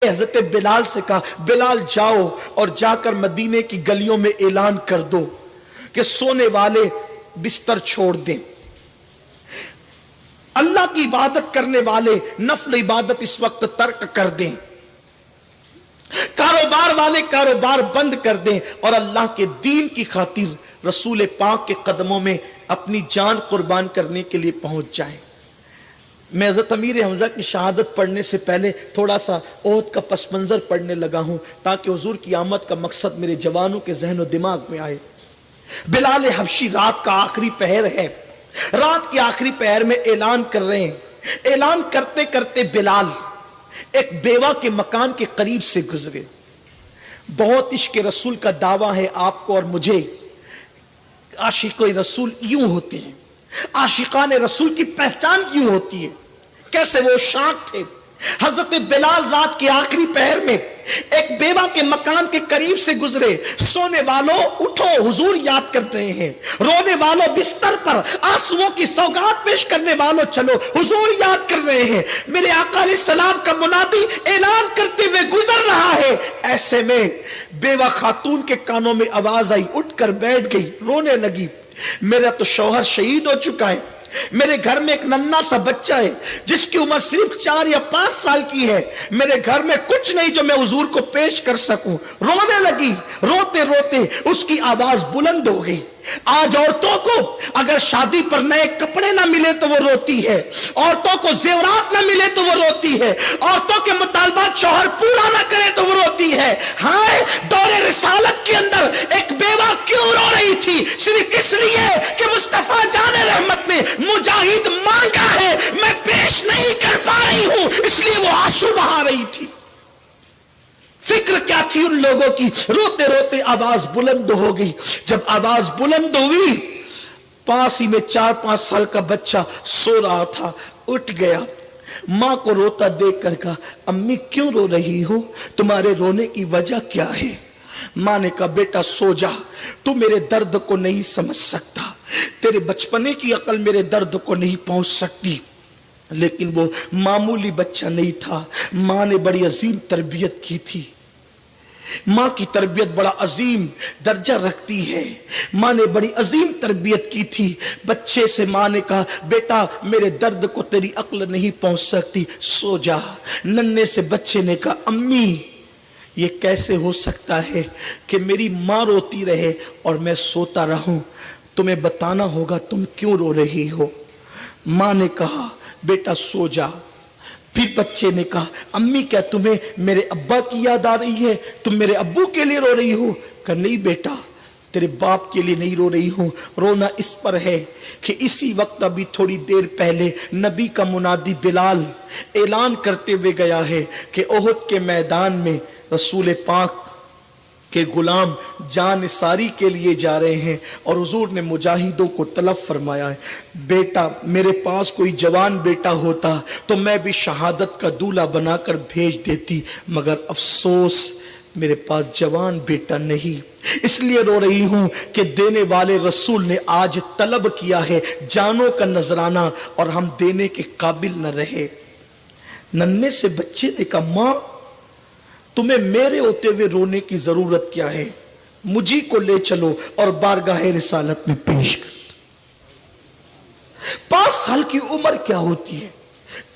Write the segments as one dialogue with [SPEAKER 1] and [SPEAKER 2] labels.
[SPEAKER 1] کہ حضرت بلال سے کہا بلال جاؤ اور جا کر مدینے کی گلیوں میں اعلان کر دو کہ سونے والے بستر چھوڑ دیں، اللہ کی عبادت کرنے والے نفل عبادت اس وقت ترک کر دیں، کاروبار والے کاروبار بند کر دیں اور اللہ کے دین کی خاطر رسول پاک کے قدموں میں اپنی جان قربان کرنے کے لیے پہنچ جائیں۔ میں حضرت امیر حمزہ کی شہادت پڑھنے سے پہلے تھوڑا سا احد کا پس منظر پڑھنے لگا ہوں تاکہ حضور کی آمد کا مقصد میرے جوانوں کے ذہن و دماغ میں آئے۔ بلال حبشی رات کا آخری پہر ہے، رات کے آخری پہر میں اعلان کر رہے ہیں۔ اعلان کرتے کرتے بلال ایک بیوہ کے مکان کے قریب سے گزرے۔ بہت عشق رسول کا دعویٰ ہے آپ کو اور مجھے، عاشق رسول یوں ہوتے ہیں، عاشقان رسول کی پہچان یوں ہوتی ہے۔ کیسے وہ شاک تھے۔ حضرت بلال رات کے آخری پہر میں ایک بیوہ کے مکان کے قریب سے گزرے۔ سونے والوں اٹھو، حضور یاد کر رہے ہیں۔ رونے والوں بستر پر آنسوؤں کی سوگات پیش کرنے والوں چلو، حضور یاد کر رہے ہیں۔ میرے آقا علیہ السلام کا منادی اعلان کرتے ہوئے گزر رہا ہے۔ ایسے میں بیوہ خاتون کے کانوں میں آواز آئی، اٹھ کر بیٹھ گئی، رونے لگی، میرا تو شوہر شہید ہو چکا ہے، میرے گھر میں ایک ننھا سا بچہ ہے جس کی عمر صرف 4 یا 5 سال کی ہے، میرے گھر میں کچھ نہیں جو میں حضور کو پیش کر سکوں۔ رونے لگی، روتے روتے اس کی آواز بلند ہو گئی۔ آج عورتوں کو اگر شادی پر نئے کپڑے نہ ملے تو وہ روتی ہے، عورتوں کو زیورات نہ ملے تو وہ روتی ہے، عورتوں کے مطالبات شوہر پورا نہ کرے تو وہ روتی ہے۔ ہائے دور رسالت کے اندر ایک بیوہ کیوں رو رہی تھی؟ صرف اس لیے کہ مصطفیٰ جان رحمت نے مجاہد مانگا ہے، میں پیش نہیں کر پا رہی ہوں، اس لیے وہ آنسو بہا رہی تھی۔ فکر کیا تھی ان لوگوں کی؟ روتے روتے آواز بلند ہو گئی۔ جب آواز بلند ہوئی، پاس ہی میں 4-5 سال کا بچہ سو رہا تھا، اٹھ گیا، ماں کو روتا دیکھ کر کہا امی کیوں رو رہی ہو؟ تمہارے رونے کی وجہ کیا ہے؟ ماں نے کہا بیٹا سو جا، تو میرے درد کو نہیں سمجھ سکتا، تیرے بچپنے کی عقل میرے درد کو نہیں پہنچ سکتی۔ لیکن وہ معمولی بچہ نہیں تھا، ماں نے بڑی عظیم تربیت کی تھی۔ ماں کی تربیت بڑا عظیم درجہ رکھتی ہے، ماں نے بڑی عظیم تربیت کی تھی۔ بچے سے ماں نے کہا بیٹا میرے درد کو تیری عقل نہیں پہنچ سکتی، سو جا۔ ننھے سے بچے نے کہا امی یہ کیسے ہو سکتا ہے کہ میری ماں روتی رہے اور میں سوتا رہوں؟ تمہیں بتانا ہوگا تم کیوں رو رہی ہو۔ ماں نے کہا بیٹا سو جا۔ پھر بچے نے کہا امی کیا تمہیں میرے ابا کی یاد آ رہی ہے؟ تم میرے ابو کے لیے رو رہی ہو؟ کہا نہیں بیٹا تیرے باپ کے لیے نہیں رو رہی ہوں، رونا اس پر ہے کہ اسی وقت ابھی تھوڑی دیر پہلے نبی کا منادی بلال اعلان کرتے ہوئے گیا ہے کہ احد کے میدان میں رسول پاک کہ غلام جان ساری کے لیے جا رہے ہیں، اور حضور نے مجاہدوں کو طلب فرمایا ہے۔ بیٹا میرے پاس کوئی جوان بیٹا ہوتا تو میں بھی شہادت کا دولہا بنا کر بھیج دیتی، مگر افسوس میرے پاس جوان بیٹا نہیں، اس لیے رو رہی ہوں کہ دینے والے رسول نے آج طلب کیا ہے جانوں کا نذرانہ اور ہم دینے کے قابل نہ رہے۔ ننھے سے بچے نے کہا ماں تمہیں میرے ہوتے ہوئے رونے کی ضرورت کیا ہے؟ مجھے کو لے چلو اور بارگاہ رسالت میں پیش کر۔ 5 سال کی عمر کیا ہوتی ہے؟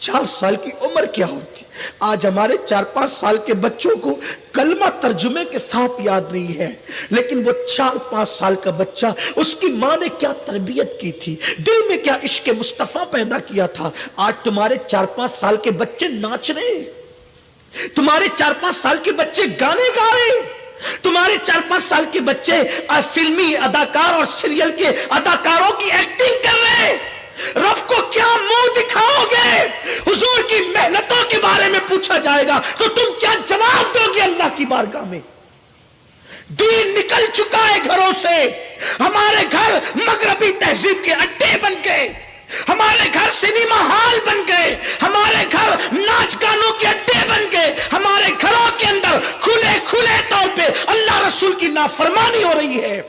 [SPEAKER 1] 4 سال کی عمر کیا ہوتی ہے؟ آج ہمارے 4-5 سال کے بچوں کو کلمہ ترجمے کے ساتھ یاد نہیں ہے، لیکن وہ 4-5 سال کا بچہ، اس کی ماں نے کیا تربیت کی تھی، دل میں کیا عشق مصطفیٰ پیدا کیا تھا۔ آج تمہارے 4-5 سال کے بچے ناچ رہے ہیں، تمہارے 4-5 سال کے بچے گانے گا رہے ہیں، تمہارے 4-5 سال کے بچے فلمی اداکار اور سیریل کے اداکاروں کی ایکٹنگ کر رہے ہیں۔ رب کو کیا منہ دکھاؤ گے؟ حضور کی محنتوں کے بارے میں پوچھا جائے گا تو تم کیا جواب دو گے اللہ کی بارگاہ میں؟ دین نکل چکا ہے گھروں سے، ہمارے گھر مغربی تہذیب کے اڈے بن گئے، ہمارے گھر سنیما ہال بن گئے، ہمارے گھر ناچ گانوں کے اڈے بن گئے، ہمارے گھروں کے اندر کھلے طور پہ اللہ رسول کی نافرمانی ہو رہی ہے،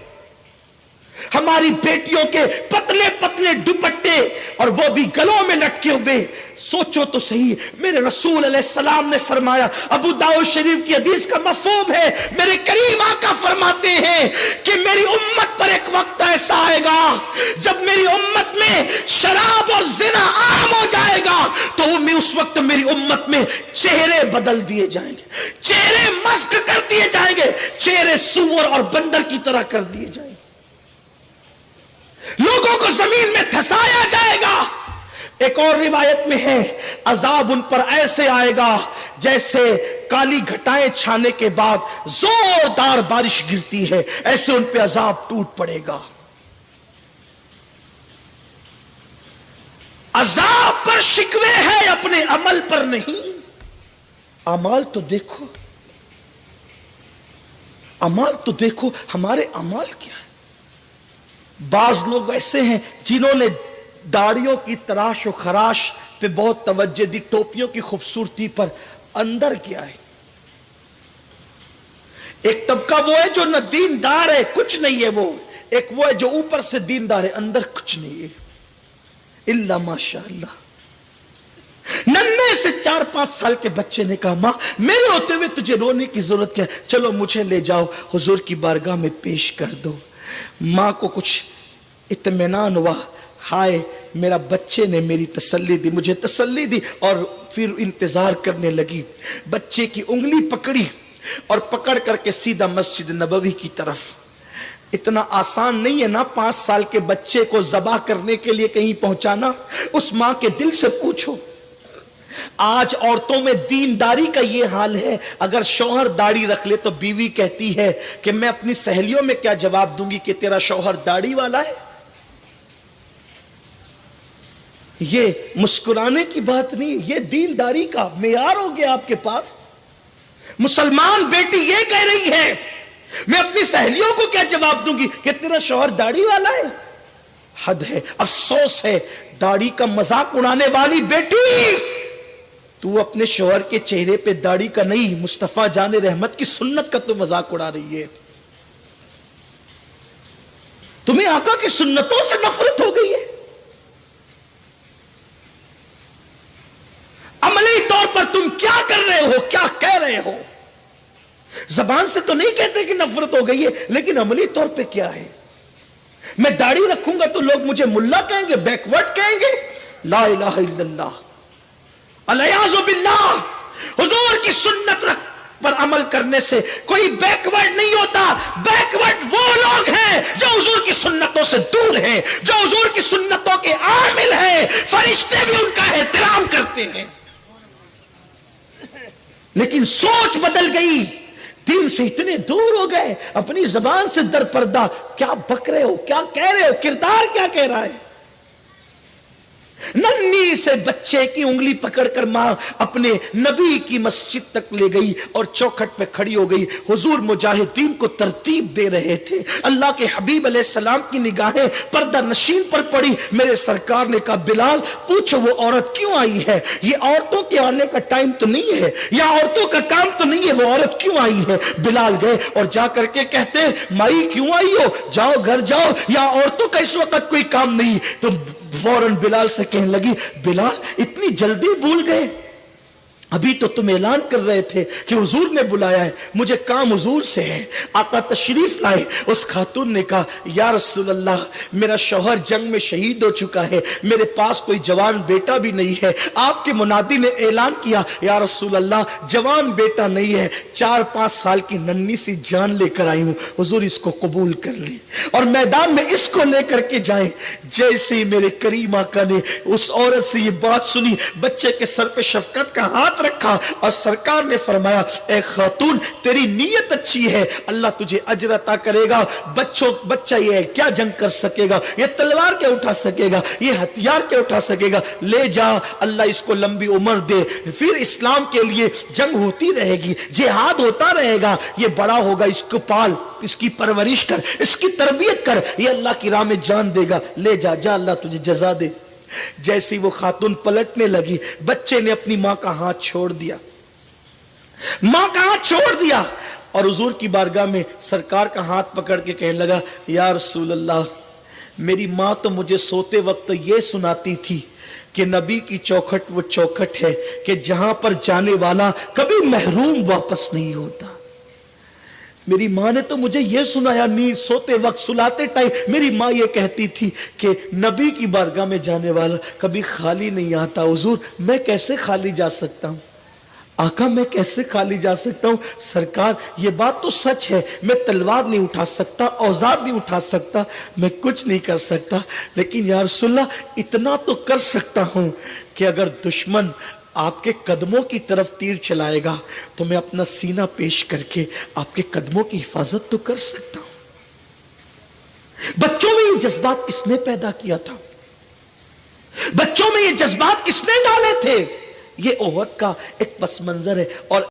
[SPEAKER 1] ہماری بیٹیوں کے پتلے پتلے دوپٹے اور وہ بھی گلوں میں لٹکے ہوئے. سوچو تو صحیح, میرے رسول علیہ السلام نے فرمایا, ابو داؤد شریف کی حدیث کا مفہوم ہے, میرے کریم آقا فرماتے ہیں کہ میری امت پر ایک وقت ایسا آئے گا جب میری امت میں شراب اور زنا عام ہو جائے گا, تو اس وقت میری امت میں چہرے بدل دیے جائیں گے, چہرے مسخ کر دیے جائیں گے, چہرے سور اور بندر کی طرح کر دیے جائیں گے, لوگوں کو زمین میں دھسایا جائے گا. ایک اور روایت میں ہے, عذاب ان پر ایسے آئے گا جیسے کالی گھٹائیں چھانے کے بعد زوردار بارش گرتی ہے, ایسے ان پہ عذاب ٹوٹ پڑے گا. عذاب پر شکوے ہے, اپنے عمل پر نہیں. اعمال تو دیکھو, اعمال تو دیکھو, ہمارے اعمال کیا ہے. بعض لوگ ایسے ہیں جنہوں نے داڑیوں کی تراش و خراش پہ بہت توجہ دی, ٹوپیوں کی خوبصورتی پر. اندر کیا ہے؟ ایک طبقہ وہ ہے جو نہ دیندار ہے, کچھ نہیں ہے وہ. ایک وہ ہے جو اوپر سے دیندار ہے, اندر کچھ نہیں ہے الا ماشاء اللہ. ننھے سے 4-5 سال کے بچے نے کہا, ماں میرے ہوتے ہوئے تجھے رونے کی ضرورت کیا ہے, چلو مجھے لے جاؤ حضور کی بارگاہ میں پیش کر دو. ماں کو کچھ اطمینان ہوا, ہائے میرا بچے نے میری تسلی دی, مجھے تسلی دی, اور پھر انتظار کرنے لگی. بچے کی انگلی پکڑی اور پکڑ کر کے سیدھا مسجد نبوی کی طرف. اتنا آسان نہیں ہے نا 5 سال کے بچے کو ذبح کرنے کے لیے کہیں پہنچانا. اس ماں کے دل سے پوچھو, آج عورتوں میں دینداری کا یہ حال ہے, اگر شوہر داڑھی رکھ لے تو بیوی کہتی ہے کہ میں اپنی سہیلیوں میں کیا جواب دوں گی کہ تیرا شوہر داڑھی والا ہے. یہ مسکرانے کی بات نہیں, یہ دینداری کا معیار ہو گیا آپ کے پاس. مسلمان بیٹی یہ کہہ رہی ہے میں اپنی سہیلیوں کو کیا جواب دوں گی کہ تیرا شوہر داڑھی والا ہے. حد ہے, افسوس ہے, داڑھی کا مذاق اڑانے والی بیٹی, تو اپنے شوہر کے چہرے پہ داڑھی کا نہیں, مصطفیٰ جان رحمت کی سنت کا تو مذاق اڑا رہی ہے. تمہیں آقا کی سنتوں سے نفرت ہو گئی ہے. عملی طور پر تم کیا کر رہے ہو, کیا کہہ رہے ہو؟ زبان سے تو نہیں کہتے کہ نفرت ہو گئی ہے, لیکن عملی طور پہ کیا ہے؟ میں داڑھی رکھوں گا تو لوگ مجھے ملا کہیں گے, بیکورڈ کہیں گے. لا الہ الا اللہ, الیاذ باللہ. حضور کی سنت پر عمل کرنے سے کوئی بیکورڈ نہیں ہوتا. بیکورڈ وہ لوگ ہیں جو حضور کی سنتوں سے دور ہیں, جو حضور کی سنتوں کے عامل ہیں. فرشتے بھی ان کا احترام کرتے ہیں, لیکن سوچ بدل گئی, دین سے اتنے دور ہو گئے, اپنی زبان سے در پردہ کیا بک رہے ہو, کیا کہہ رہے ہو, کردار کیا کہہ رہا ہے. ننھی سے بچے کی انگلی پکڑ کر ماں اپنے نبی کی مسجد تک لے گئی اور چوکھٹ پہ کھڑی ہو گئی. حضور مجاہدین کو ترتیب دے رہے تھے. اللہ کے حبیب علیہ السلام کی نگاہیں پردہ نشین پر پڑی. میرے سرکار نے کہا, بلال پوچھو وہ عورت کیوں آئی ہے, یہ عورتوں کے آنے کا ٹائم تو نہیں ہے, یا عورتوں کا کام تو نہیں ہے, وہ عورت کیوں آئی ہے. بلال گئے اور جا کر کے کہتے, مائی کیوں آئی ہو, جاؤ گھر جاؤ, یا عورتوں کا اس وقت کوئی کام نہیں. تو فوراً بلال سے کہنے لگی, بلال اتنی جلدی بھول گئے, ابھی تو تم اعلان کر رہے تھے کہ حضور نے بلایا ہے, مجھے کام حضور سے ہے. آقا تشریف لائے. اس خاتون نے کہا, یا رسول اللہ میرا شوہر جنگ میں شہید ہو چکا ہے, میرے پاس کوئی جوان بیٹا بھی نہیں ہے. آپ کے منادی نے اعلان کیا, یا رسول اللہ جوان بیٹا نہیں ہے, 4-5 سال کی ننھی سی جان لے کر آئی ہوں, حضور اس کو قبول کر لیں اور میدان میں اس کو لے کر کے جائیں. جیسے ہی میرے کریم آقا نے اس عورت سے یہ بات سنی, بچے کے سر پہ شفقت کا ہاتھ رکھا اور سرکار نے فرمایا, اے خاتون تیری نیت اچھی ہے, اللہ تجھے اجر عطا کرے گا. بچہ یہ ہے کیا جنگ کر سکے گا, یہ تلوار کیا اٹھا سکے گا, یہ ہتھیار کیا اٹھا سکے گا, لے جا, اللہ اس کو لمبی عمر دے, پھر اسلام کے لیے جنگ ہوتی رہے گی, جہاد ہوتا رہے گا, یہ بڑا ہوگا, اس کو پال, اس کی پرورش کر, اس کی تربیت کر, یہ اللہ کی راہ میں جان دے گا, لے جا, جا اللہ تجھے جزا دے. جیسی وہ خاتون پلٹنے لگی, بچے نے اپنی ماں کا ہاتھ چھوڑ دیا, ماں کا ہاتھ چھوڑ دیا, اور حضور کی بارگاہ میں سرکار کا ہاتھ پکڑ کے کہنے لگا, یا رسول اللہ میری ماں تو مجھے سوتے وقت یہ سناتی تھی کہ نبی کی چوکھٹ وہ چوکھٹ ہے کہ جہاں پر جانے والا کبھی محروم واپس نہیں ہوتا. میری ماں نے تو مجھے یہ سنایا، نیند سوتے وقت سلاتے ٹائم میری ماں یہ کہتی تھی کہ نبی کی بارگاہ میں جانے والا کبھی خالی نہیں آتا. حضور میں کیسے خالی جا سکتا ہوں؟ آقا میں کیسے خالی جا سکتا ہوں؟ سرکار یہ بات تو سچ ہے، میں تلوار نہیں اٹھا سکتا، اوزار نہیں اٹھا سکتا، میں کچھ نہیں کر سکتا، لیکن یا رسول اللہ اتنا تو کر سکتا ہوں کہ اگر دشمن آپ کے قدموں کی طرف تیر چلائے گا تو میں اپنا سینہ پیش کر کے آپ کے قدموں کی حفاظت تو کر سکتا ہوں. بچوں میں یہ جذبات کس نے پیدا کیا تھا؟ بچوں میں یہ جذبات کس نے ڈالے تھے؟ یہ احد کا ایک پس منظر ہے. اور